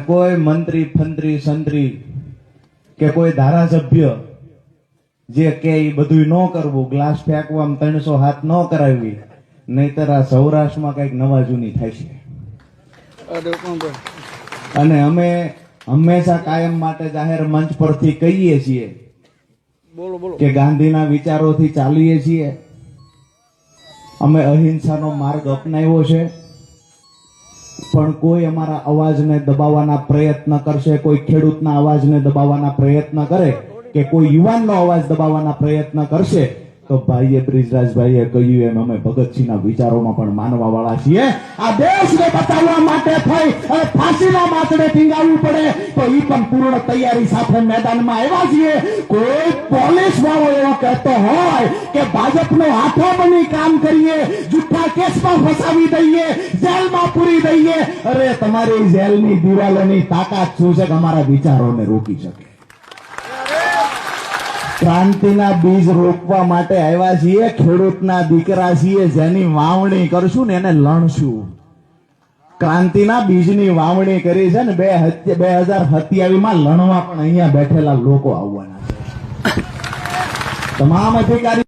કોઈ મંત્રી ફંત્રી સંત્રી કે કોઈ ધારાસભ્ય જે કે એ બધું ન કરવું, ગ્લાસ ફેંકવામાં 300 હાથ ન કરાવવી, નહીતર આ સૌરાષ્ટ્રમાં કઈક નવા જૂની થાય છે. અને અમે હંમેશા કાયમ માટે જાહેર મંચ પરથી કહીએ છીએ કે ગાંધીના વિચારોથી ચાલીએ છીએ. અમે અહિંસાનો માર્ગ અપનાવ્યો છે, પણ કોઈ અમારા અવાજને દબાવવાના પ્રયત્ન કરશે, કોઈ ખેડૂતના અવાજને દબાવવાના પ્રયત્ન કરે કે કોઈ યુવાનનો અવાજ દબાવવાના પ્રયત્ન કરશે તો ભાઈએ બ્રિજરાજભાઈએ કહ્યું એમ અમે ભગતસિંહના વિચારોમાં પણ માનવા વાળા છીએ. આ દેશને બચાવવા માટે થઈ અને ફાંસીના માથડે ટીંગાવવું પડે તો એ પણ પૂર્ણ તૈયારી સાથે મેદાનમાં આવ્યા છીએ. કોઈ પોલીસ વાળો એવો કહેતો હોય કે ભાજપનો હાથો બની કામ કરીએ, જુઠ્ઠા કેસમાં ફસાવી દઈએ, જેલમાં પૂરી દઈએ, અરે તમારી જેલની દિવાલોની તાકાત શું છે કે અમારા વિચારોને રોકી શકે? ક્રાંતિના બીજ રોપવા માટે આવ્યા છીએ, ખેડૂતના દીકરા છીએ, જેની વાવણી કરશું ને એને લણશું. ક્રાંતિના બીજની વાવણી કરી છે ને 2027માં લણવા પણ અહીંયા બેઠેલા લોકો આવવાના છે. તમામ અધિકારી